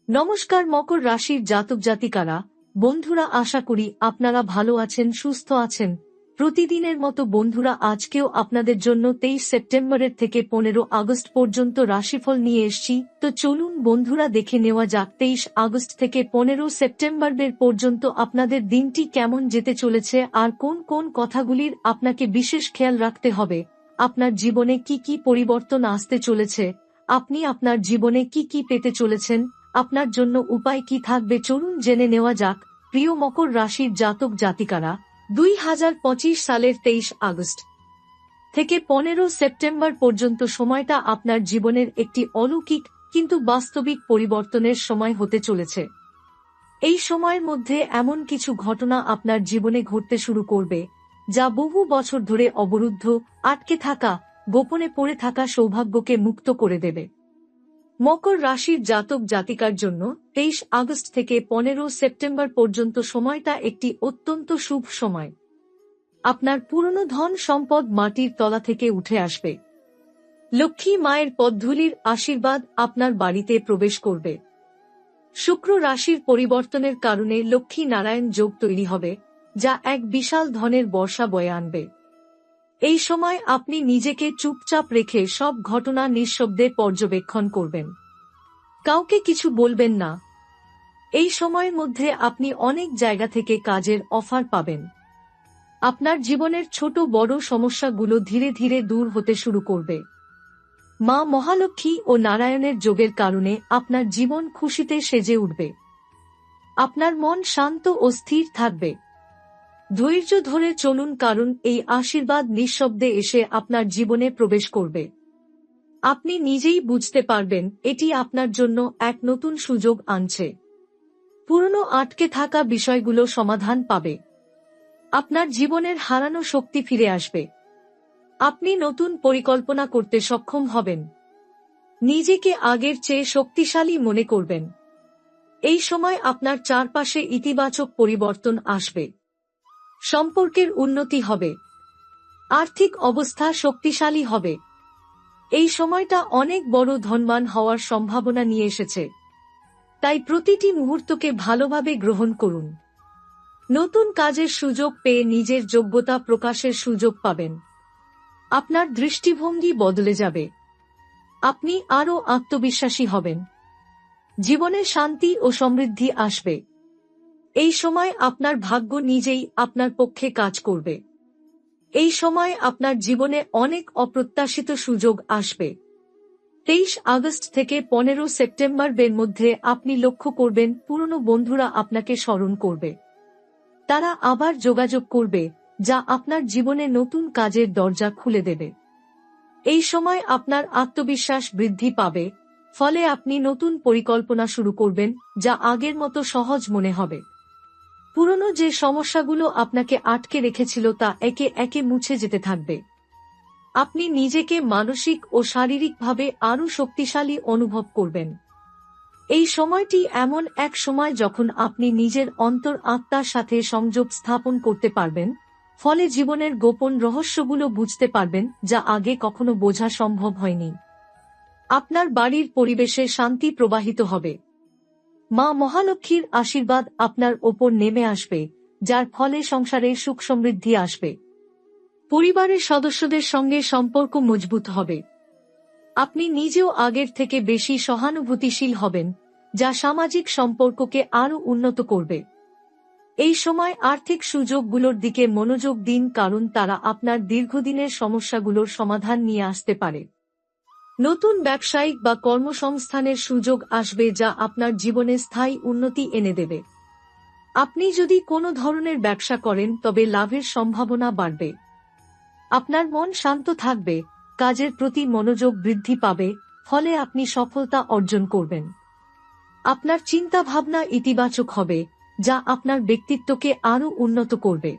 নমস্কার মকর রাশির জাতক জাতিকারা, বন্ধুরা, আশা করি আপনারা ভালো আছেন, সুস্থ আছেন। প্রতিদিনের মতো বন্ধুরা, আজকেও আপনাদের জন্য 23 সেপ্টেম্বরের থেকে 15 আগস্ট পর্যন্ত রাশিফল নিয়ে এসেছি। তো চলুন বন্ধুরা, দেখে নেওয়া যাক 23 আগস্ট থেকে 15 সেপ্টেম্বরের পর্যন্ত আপনাদের দিনটি কেমন যেতে চলেছে আর কোন কোন কথাগুলির আপনাকে বিশেষ খেয়াল রাখতে হবে। আপনার জীবনে কি কি পরিবর্তন আসতে চলেছে, আপনি আপনার জীবনে কি কি পেতে চলেছেন, আপনার জন্য উপায় কি থাকবে, চলুন জেনে নেওয়া যাক। প্রিয় মকর রাশির জাতক জাতিকারা, 2025 সালের 23 আগস্ট থেকে 15 সেপ্টেম্বর পর্যন্ত সময়টা আপনার জীবনের একটি অলৌকিক কিন্তু বাস্তবিক পরিবর্তনের সময় হতে চলেছে। এই সময়ের মধ্যে এমন কিছু ঘটনা আপনার জীবনে ঘটতে শুরু করবে যা বহু বছর ধরে অবরুদ্ধ, আটকে থাকা, গোপনে পড়ে থাকা সৌভাগ্যকে মুক্ত করে দেবে। মকর রাশির জাতক জাতিকার জন্য 23 আগস্ট থেকে 15 সেপ্টেম্বর পর্যন্ত সময়টা একটি অত্যন্ত শুভ সময়। আপনার পুরনো ধন সম্পদ মাটির তলা থেকে উঠে আসবে। লক্ষ্মী মায়ের পদ্ধুলির আশীর্বাদ আপনার বাড়িতে প্রবেশ করবে। শুক্র রাশির পরিবর্তনের কারণে লক্ষ্মী নারায়ণ যোগ তৈরি হবে, যা এক বিশাল ধনের বর্ষা বয়ে আনবে। এই সময় আপনি নিজেকে চুপচাপ রেখে সব ঘটনা নিঃশব্দে পর্যবেক্ষণ করবেন। কাউকে কিছু বলবেন না। এই সময়ের মধ্যে আপনি অনেক জায়গা থেকে কাজের অফার পাবেন। আপনার জীবনের ছোট বড় সমস্যাগুলো ধীরে ধীরে দূর হতে শুরু করবে। মা মহালক্ষ্মী ও নারায়ণের যোগের কারণে আপনার জীবন খুশিতে সেজে উঠবে। আপনার মন শান্ত ও স্থির থাকবে। ধৈর্য ধরে চলুন, কারণ এই আশীর্বাদ নিঃশব্দে এসে আপনার জীবনে প্রবেশ করবে। আপনি নিজেই বুঝতে পারবেন এটি আপনার জন্য এক নতুন সুযোগ আনছে। পুরনো আটকে থাকা বিষয়গুলো সমাধান পাবে। আপনার জীবনের হারানো শক্তি ফিরে আসবে। আপনি নতুন পরিকল্পনা করতে সক্ষম হবেন। নিজেকে আগের চেয়ে শক্তিশালী মনে করবেন। এই সময় আপনার চারপাশে ইতিবাচক পরিবর্তন আসবে। সম্পর্কের উন্নতি হবে। আর্থিক অবস্থা শক্তিশালী হবে। এই সময়টা অনেক বড় ধনবান হওয়ার সম্ভাবনা নিয়ে এসেছে। তাই প্রতিটি মুহূর্তকে ভালোভাবে গ্রহণ করুন। নতুন কাজের সুযোগ পেয়ে নিজের যোগ্যতা প্রকাশের সুযোগ পাবেন। আপনার দৃষ্টিভঙ্গি বদলে যাবে। আপনি আরও আত্মবিশ্বাসী হবেন। জীবনে শান্তি ও সমৃদ্ধি আসবে। এই সময় আপনার ভাগ্য নিজেই আপনার পক্ষে কাজ করবে। এই সময় আপনার জীবনে অনেক অপ্রত্যাশিত সুযোগ আসবে। 23 আগস্ট থেকে 15 সেপ্টেম্বরের মধ্যে আপনি লক্ষ্য করবেন পুরনো বন্ধুরা আপনাকে স্মরণ করবে। তারা আবার যোগাযোগ করবে, যা আপনার জীবনে নতুন কাজের দরজা খুলে দেবে। এই সময় আপনার আত্মবিশ্বাস বৃদ্ধি পাবে, ফলে আপনি নতুন পরিকল্পনা শুরু করবেন যা আগের মতো সহজ মনে হবে। পুরনো যে সমস্যাগুলো আপনাকে আটকে রেখেছিল তা একে একে মুছে যেতে থাকবে। আপনি নিজেকে মানসিক ও শারীরিকভাবে আরও শক্তিশালী অনুভব করবেন। এই সময়টি এমন এক সময় যখন আপনি নিজের অন্তর আত্মার সাথে সংযোগ স্থাপন করতে পারবেন, ফলে জীবনের গোপন রহস্যগুলো বুঝতে পারবেন যা আগে কখনো বোঝা সম্ভব হয়নি। আপনার বাড়ির পরিবেশে শান্তি প্রবাহিত হবে। মা মহালক্ষ্মীর আশীর্বাদ আপনার ওপর নেমে আসবে, যার ফলে সংসারে সুখ সমৃদ্ধি আসবে। পরিবারের সদস্যদের সঙ্গে সম্পর্ক মজবুত হবে। আপনি নিজেও আগের থেকে বেশি সহানুভূতিশীল হবেন, যা সামাজিক সম্পর্ককে আরও উন্নত করবে। এই সময় আর্থিক সুযোগগুলোর দিকে মনোযোগ দিন, কারণ তারা আপনার দীর্ঘদিনের সমস্যাগুলোর সমাধান নিয়ে আসতে পারে। নতুন ব্যবসায়িক বা কর্মসংস্থানের সুযোগ আসবে যা আপনার জীবনে স্থায়ী উন্নতি এনে দেবে। আপনি যদি কোনো ধরনের ব্যবসা করেন তবে লাভের সম্ভাবনা বাড়বে। আপনার মন শান্ত থাকবে, কাজের প্রতি মনোযোগ বৃদ্ধি পাবে, ফলে আপনি সফলতা অর্জন করবেন। আপনার চিন্তাভাবনা ইতিবাচক হবে, যা আপনার ব্যক্তিত্বকে আরও উন্নত করবে।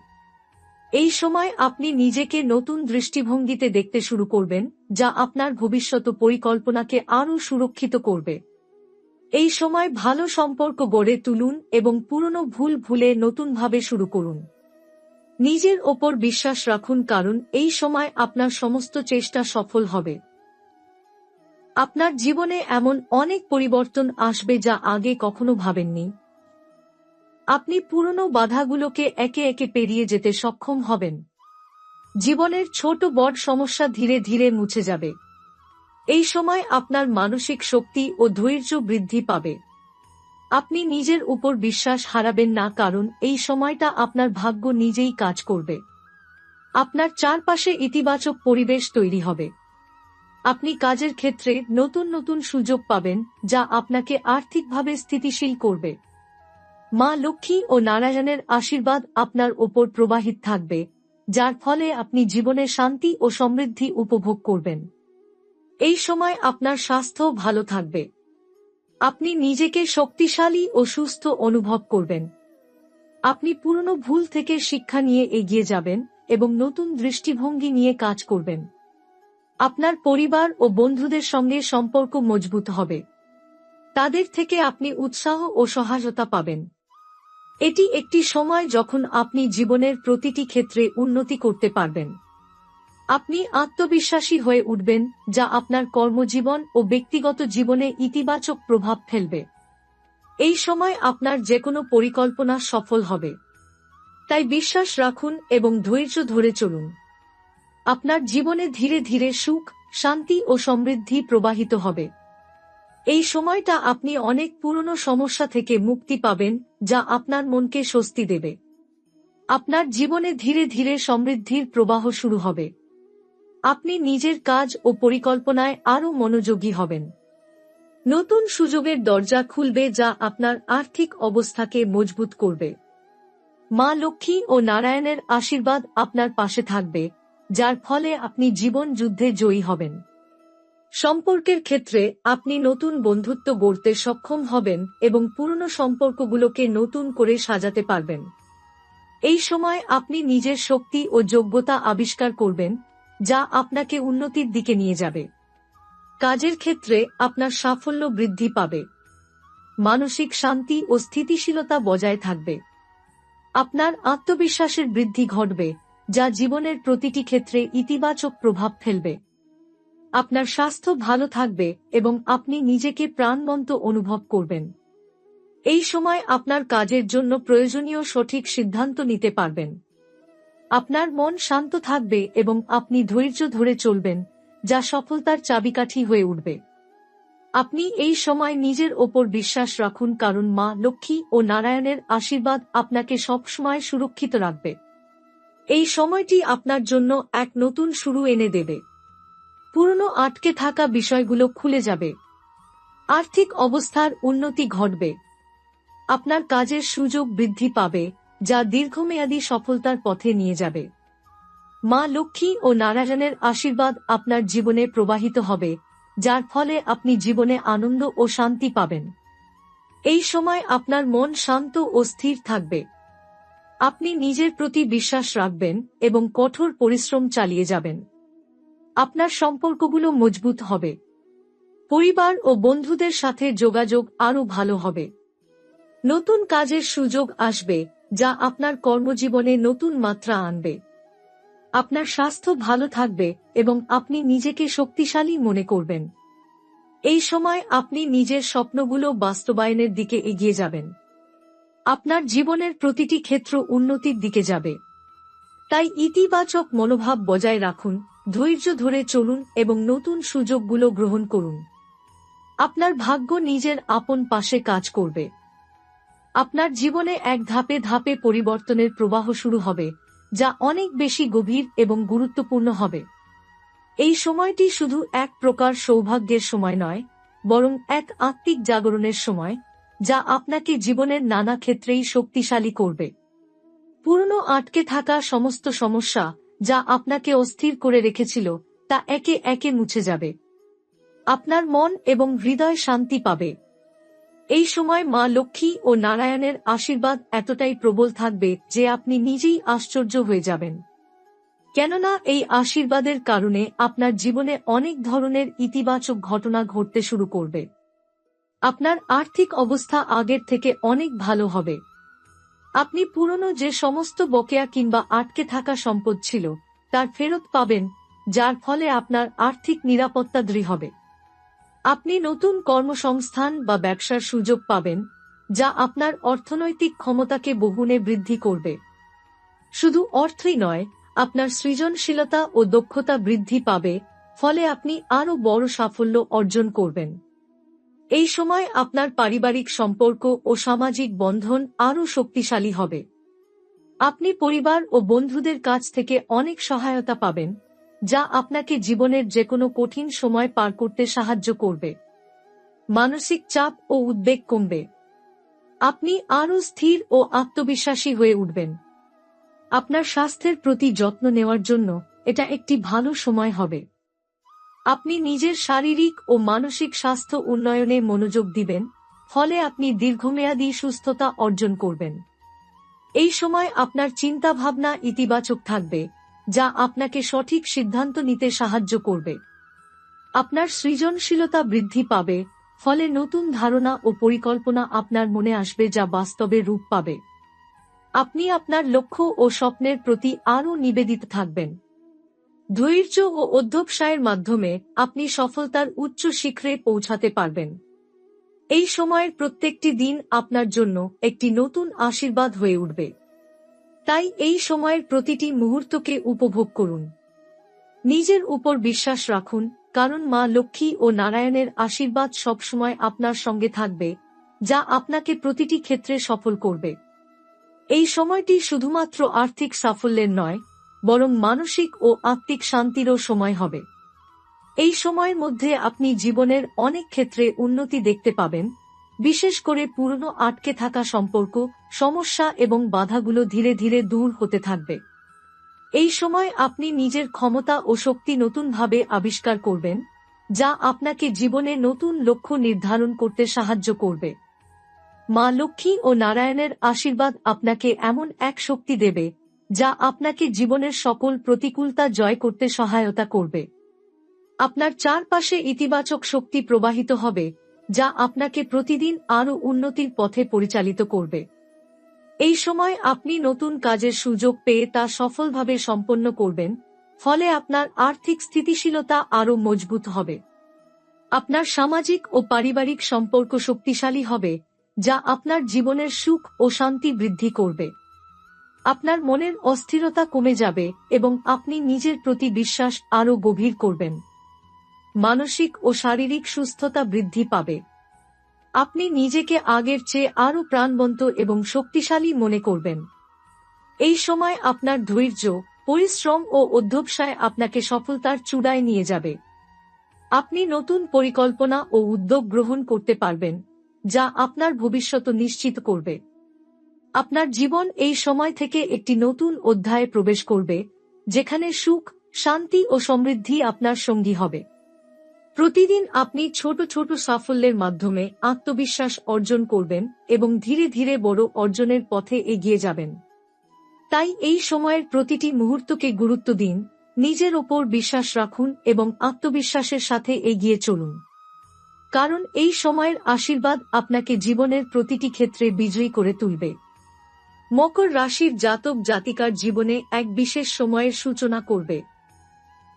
এই সময় আপনি নিজেকে নতুন দৃষ্টিভঙ্গিতে দেখতে শুরু করবেন, যা আপনার ভবিষ্যৎ পরিকল্পনাকে আরও সুরক্ষিত করবে। এই সময় ভালো সম্পর্ক গড়ে তুলুন এবং পুরনো ভুল ভুলে নতুনভাবে শুরু করুন। নিজের ওপর বিশ্বাস রাখুন, কারণ এই সময় আপনার সমস্ত চেষ্টা সফল হবে। আপনার জীবনে এমন অনেক পরিবর্তন আসবে যা আগে কখনো ভাবেননি। আপনি পুরনো বাধাগুলোকে একে একে পেরিয়ে যেতে সক্ষম হবেন। জীবনের ছোট বড় সমস্যা ধীরে ধীরে মুছে যাবে। এই সময় আপনার মানসিক শক্তি ও ধৈর্য বৃদ্ধি পাবে। আপনি নিজের উপর বিশ্বাস হারাবেন না, কারণ এই সময়টা আপনার ভাগ্য নিজেই কাজ করবে। আপনার চারপাশে ইতিবাচক পরিবেশ তৈরি হবে। আপনি কাজের ক্ষেত্রে নতুন নতুন সুযোগ পাবেন, যা আপনাকে আর্থিকভাবে স্থিতিশীল করবে। মা লক্ষ্মী ও নারায়ণের আশীর্বাদ আপনার ওপর প্রবাহিত থাকবে, যার ফলে আপনি জীবনে শান্তি ও সমৃদ্ধি উপভোগ করবেন। এই সময় আপনার স্বাস্থ্য ভালো থাকবে। আপনি নিজেকে শক্তিশালী ও সুস্থ অনুভব করবেন। আপনি পুরনো ভুল থেকে শিক্ষা নিয়ে এগিয়ে যাবেন এবং নতুন দৃষ্টিভঙ্গি নিয়ে কাজ করবেন। আপনার পরিবার ও বন্ধুদের সঙ্গে সম্পর্ক মজবুত হবে। তাদের থেকে আপনি উৎসাহ ও সহায়তা পাবেন। এটি একটি সময় যখন আপনি জীবনের প্রতিটি ক্ষেত্রে উন্নতি করতে পারবেন। আপনি আত্মবিশ্বাসী হয়ে উঠবেন, যা আপনার কর্মজীবন ও ব্যক্তিগত জীবনে ইতিবাচক প্রভাব ফেলবে। এই সময় আপনার যেকোনো পরিকল্পনা সফল হবে। তাই বিশ্বাস রাখুন এবং ধৈর্য ধরে চলুন। আপনার জীবনে ধীরে ধীরে সুখ, শান্তি ও সমৃদ্ধি প্রবাহিত হবে। এই সময়টা আপনি অনেক পুরনো সমস্যা থেকে মুক্তি পাবেন, যা আপনার মনকে স্বস্তি দেবে। আপনার জীবনে ধীরে ধীরে সমৃদ্ধির প্রবাহ শুরু হবে। আপনি নিজের কাজ ও পরিকল্পনায় আরও মনোযোগী হবেন। নতুন সুযোগের দরজা খুলবে, যা আপনার আর্থিক অবস্থাকে মজবুত করবে। মা লক্ষ্মী ও নারায়ণের আশীর্বাদ আপনার পাশে থাকবে, যার ফলে আপনি জীবন যুদ্ধে জয়ী হবেন। সম্পর্কের ক্ষেত্রে আপনি নতুন বন্ধুত্ব গড়তে সক্ষম হবেন এবং পুরনো সম্পর্কগুলোকে নতুন করে সাজাতে পারবেন। এই সময় আপনি নিজের শক্তি ও যোগ্যতা আবিষ্কার করবেন, যা আপনাকে উন্নতির দিকে নিয়ে যাবে। কাজের ক্ষেত্রে আপনার সাফল্য বৃদ্ধি পাবে। মানসিক শান্তি ও স্থিতিশীলতা বজায় থাকবে। আপনার আত্মবিশ্বাসের বৃদ্ধি ঘটবে, যা জীবনের প্রতিটি ক্ষেত্রে ইতিবাচক প্রভাব ফেলবে। আপনার স্বাস্থ্য ভালো থাকবে এবং আপনি নিজেকে প্রাণবন্ত অনুভব করবেন। এই সময় আপনার কাজের জন্য প্রয়োজনীয় সঠিক সিদ্ধান্ত নিতে পারবেন। আপনার মন শান্ত থাকবে এবং আপনি ধৈর্য ধরে চলবেন, যা সফলতার চাবিকাঠি হয়ে উঠবে। আপনি এই সময় নিজের ওপর বিশ্বাস রাখুন, কারণ মা লক্ষ্মী ও নারায়ণের আশীর্বাদ আপনাকে সবসময় সুরক্ষিত রাখবে। এই সময়টি আপনার জন্য এক নতুন শুরু এনে দেবে। পুরনো আটকে থাকা বিষয়গুলো খুলে যাবে। আর্থিক অবস্থার উন্নতি ঘটবে। আপনার কাজের সুযোগ বৃদ্ধি পাবে, যা দীর্ঘমেয়াদী সফলতার পথে নিয়ে যাবে। মা লক্ষ্মী ও নারায়ণের আশীর্বাদ আপনার জীবনে প্রবাহিত হবে, যার ফলে আপনি জীবনে আনন্দ ও শান্তি পাবেন। এই সময় আপনার মন শান্ত ও স্থির থাকবে। আপনি নিজের প্রতি বিশ্বাস রাখবেন এবং কঠোর পরিশ্রম চালিয়ে যাবেন। আপনার সম্পর্কগুলো মজবুত হবে। পরিবার ও বন্ধুদের সাথে যোগাযোগ আরও ভালো হবে। নতুন কাজের সুযোগ আসবে, যা আপনার কর্মজীবনে নতুন মাত্রা আনবে। আপনার স্বাস্থ্য ভালো থাকবে এবং আপনি নিজেকে শক্তিশালী মনে করবেন। এই সময় আপনি নিজের স্বপ্নগুলো বাস্তবায়নের দিকে এগিয়ে যাবেন। আপনার জীবনের প্রতিটি ক্ষেত্র উন্নতির দিকে যাবে। তাই ইতিবাচক মনোভাব বজায় রাখুন, ধৈর্য ধরে চলুন এবং নতুন সুযোগগুলো গ্রহণ করুন। আপনার ভাগ্য নিজের আপন পাশে কাজ করবে। আপনার জীবনে এক ধাপে ধাপে পরিবর্তনের প্রবাহ শুরু হবে, যা অনেক বেশি গভীর এবং গুরুত্বপূর্ণ হবে। এই সময়টি শুধু এক প্রকার সৌভাগ্যের সময় নয়, বরং এক আত্মিক জাগরণের সময়, যা আপনাকে জীবনের নানা ক্ষেত্রেই শক্তিশালী করবে। পুরনো আটকে থাকা সমস্ত সমস্যা, যা আপনাকে অস্থির করে রেখেছিল, তা একে একে মুছে যাবে। আপনার মন এবং হৃদয় শান্তি পাবে। এই সময় মা লক্ষ্মী ও নারায়ণের আশীর্বাদ এতটাই প্রবল থাকবে যে আপনি নিজেই আশ্চর্য হয়ে যাবেন। কেননা এই আশীর্বাদের কারণে আপনার জীবনে অনেক ধরনের ইতিবাচক ঘটনা ঘটতে শুরু করবে। আপনার আর্থিক অবস্থা আগের থেকে অনেক ভালো হবে। আপনি পুরনো যে সমস্ত বকেয়া কিংবা আটকে থাকা সম্পদ ছিল, তার ফেরত পাবেন, যার ফলে আপনার আর্থিক নিরাপত্তা দৃঢ় হবে। আপনি নতুন কর্মসংস্থান বা ব্যবসার সুযোগ পাবেন, যা আপনার অর্থনৈতিক ক্ষমতাকে বহুগুণে বৃদ্ধি করবে। শুধু অর্থই নয়, আপনার সৃজনশীলতা ও দক্ষতা বৃদ্ধি পাবে, ফলে আপনি আরও বড় সাফল্য অর্জন করবেন। এই সময় আপনার পারিবারিক সম্পর্ক ও সামাজিক বন্ধন আরও শক্তিশালী হবে। আপনি পরিবার ও বন্ধুদের কাছ থেকে অনেক সহায়তা পাবেন, যা আপনাকে জীবনের যেকোনো কঠিন সময় পার করতে সাহায্য করবে। মানসিক চাপ ও উদ্বেগ কমবে। আপনি আরও স্থির ও আত্মবিশ্বাসী হয়ে উঠবেন। আপনার স্বাস্থ্যের প্রতি যত্ন নেওয়ার জন্য এটা একটি ভালো সময় হবে। আপনি নিজের শারীরিক ও মানসিক স্বাস্থ্য উন্নয়নে মনোযোগ দিবেন, ফলে আপনি দীর্ঘমেয়াদী সুস্থতা অর্জন করবেন। এই সময় আপনার চিন্তাভাবনা ইতিবাচক থাকবে, যা আপনাকে সঠিক সিদ্ধান্ত নিতে সাহায্য করবে। আপনার সৃজনশীলতা বৃদ্ধি পাবে, ফলে নতুন ধারণা ও পরিকল্পনা আপনার মনে আসবে যা বাস্তবে রূপ পাবে। আপনি আপনার লক্ষ্য ও স্বপ্নের প্রতি আরও নিবেদিত থাকবেন। ধৈর্য ও অধ্যবসায়ের মাধ্যমে আপনি সফলতার উচ্চ শিখরে পৌঁছাতে পারবেন। এই সময়ের প্রত্যেকটি দিন আপনার জন্য একটি নতুন আশীর্বাদ হয়ে উঠবে। তাই এই সময়ের প্রতিটি মুহূর্তকে উপভোগ করুন। নিজের উপর বিশ্বাস রাখুন, কারণ মা লক্ষ্মী ও নারায়ণের আশীর্বাদ সবসময় আপনার সঙ্গে থাকবে, যা আপনাকে প্রতিটি ক্ষেত্রে সফল করবে। এই সময়টি শুধুমাত্র আর্থিক সাফল্যের নয়, বরং মানসিক ও আত্মিক শান্তিরও সময় হবে। এই সময়ের মধ্যে আপনি জীবনের অনেক ক্ষেত্রে উন্নতি দেখতে পাবেন, বিশেষ করে পুরনো আটকে থাকা সম্পর্ক, সমস্যা এবং বাধাগুলো ধীরে ধীরে দূর হতে থাকবে। এই সময় আপনি নিজের ক্ষমতা ও শক্তি নতুনভাবে আবিষ্কার করবেন, যা আপনাকে জীবনে নতুন লক্ষ্য নির্ধারণ করতে সাহায্য করবে। মা লক্ষ্মী ও নারায়ণের আশীর্বাদ আপনাকে এমন এক শক্তি দেবে, যা আপনাকে জীবনের সকল প্রতিকূলতা জয় করতে সহায়তা করবে। আপনার চারপাশে ইতিবাচক শক্তি প্রবাহিত হবে, যা আপনাকে প্রতিদিন আরও উন্নতির পথে পরিচালিত করবে। এই সময় আপনি নতুন কাজের সুযোগ পেয়ে তা সফলভাবে সম্পন্ন করবেন, ফলে আপনার আর্থিক স্থিতিশীলতা আরও মজবুত হবে। আপনার সামাজিক ও পারিবারিক সম্পর্ক শক্তিশালী হবে, যা আপনার জীবনের সুখ ও শান্তি বৃদ্ধি করবে। আপনার মনের অস্থিরতা কমে যাবে এবং আপনি নিজের প্রতি বিশ্বাস আরও গভীর করবেন। মানসিক ও শারীরিক সুস্থতা বৃদ্ধি পাবে। আপনি নিজেকে আগের চেয়ে আরও প্রাণবন্ত এবং শক্তিশালী মনে করবেন। এই সময় আপনার ধৈর্য, পরিশ্রম ও অধ্যবসায় আপনাকে সফলতার চূড়ায় নিয়ে যাবে। আপনি নতুন পরিকল্পনা ও উদ্যোগ গ্রহণ করতে পারবেন, যা আপনার ভবিষ্যৎ নিশ্চিত করবে। আপনার জীবন এই সময় থেকে একটি নতুন অধ্যায়ে প্রবেশ করবে, যেখানে সুখ, শান্তি ও সমৃদ্ধি আপনার সঙ্গী হবে। প্রতিদিন আপনি ছোট ছোট সাফল্যের মাধ্যমে আত্মবিশ্বাস অর্জন করবেন এবং ধীরে ধীরে বড় অর্জনের পথে এগিয়ে যাবেন। তাই এই সময়ের প্রতিটি মুহূর্তকে গুরুত্ব দিন, নিজের ওপর বিশ্বাস রাখুন এবং আত্মবিশ্বাসের সাথে এগিয়ে চলুন। কারণ এই সময়ের আশীর্বাদ আপনাকে জীবনের প্রতিটি ক্ষেত্রে বিজয়ী করে তুলবে। মকর রাশির জাতক জাতিকার জীবনে এক বিশেষ সময়ের সূচনা করবে।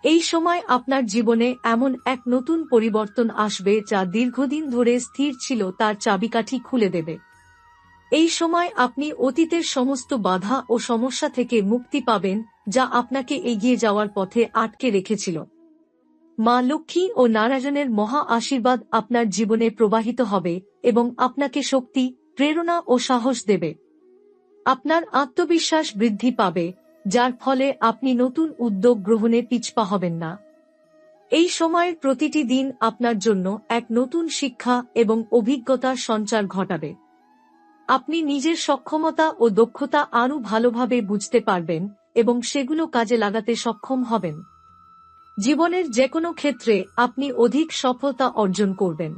এই সময় আপনার জীবনে এমন এক নতুন পরিবর্তন আসবে যা দীর্ঘদিন ধরে স্থির ছিল তার চাবিকাঠি খুলে দেবে। এই সময় আপনি অতীতের সমস্ত বাধা ও সমস্যা থেকে মুক্তি পাবেন, যা আপনাকে এগিয়ে যাওয়ার পথে আটকে রেখেছিল। মা লক্ষ্মী ও নারায়ণের মহা আশীর্বাদ আপনার জীবনে প্রবাহিত হবে এবং আপনাকে শক্তি, প্রেরণা ও সাহস দেবে। আপনার আত্মবিশ্বাস বৃদ্ধি পাবে, যার ফলে আপনি নতুন উদ্যোগ গ্রহণে পিছপা হবেন না। এই সময়ের প্রতিটি দিন আপনার জন্য এক নতুন শিক্ষা এবং অভিজ্ঞতার সঞ্চার ঘটাবে। আপনি নিজের সক্ষমতা ও দক্ষতা আরও ভালোভাবে বুঝতে পারবেন এবং সেগুলো কাজে লাগাতে সক্ষম হবেন। জীবনের যেকোনো ক্ষেত্রে আপনি অধিক সফলতা অর্জন করবেন।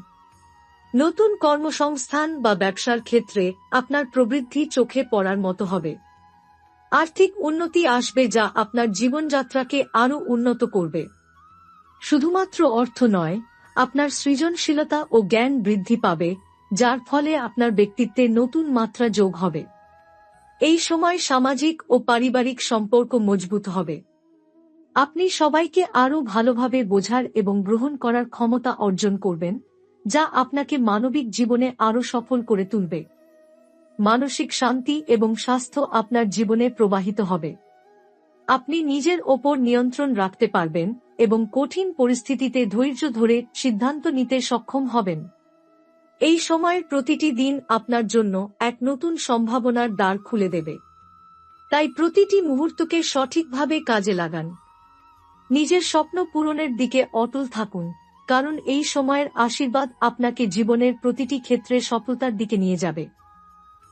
নতুন কর্মসংস্থান বা ব্যবসার ক্ষেত্রে আপনার প্রবৃদ্ধি চোখে পড়ার মতো হবে। আর্থিক উন্নতি আসবে যা আপনার জীবনযাত্রাকে আরও উন্নত করবে। শুধুমাত্র অর্থ নয়, আপনার সৃজনশীলতা ও জ্ঞান বৃদ্ধি পাবে, যার ফলে আপনার ব্যক্তিত্বে নতুন মাত্রা যোগ হবে। এই সময় সামাজিক ও পারিবারিক সম্পর্ক মজবুত হবে। আপনি সবাইকে আরও ভালোভাবে বোঝার এবং গ্রহণ করার ক্ষমতা অর্জন করবেন, যা আপনাকে মানবিক জীবনে আরও সফল করে তুলবে। মানসিক শান্তি এবং স্বাস্থ্য আপনার জীবনে প্রবাহিত হবে। আপনি নিজের ওপর নিয়ন্ত্রণ রাখতে পারবেন এবং কঠিন পরিস্থিতিতে ধৈর্য ধরে সিদ্ধান্ত নিতে সক্ষম হবেন। এই সময়ের প্রতিটি দিন আপনার জন্য এক নতুন সম্ভাবনার দ্বার খুলে দেবে। তাই প্রতিটি মুহূর্তকে সঠিকভাবে কাজে লাগান। নিজের স্বপ্ন পূরণের দিকে অটল থাকুন, কারণ এই সময়ের আশীর্বাদ আপনাকে জীবনের প্রতিটি ক্ষেত্রে সফলতার দিকে নিয়ে যাবে।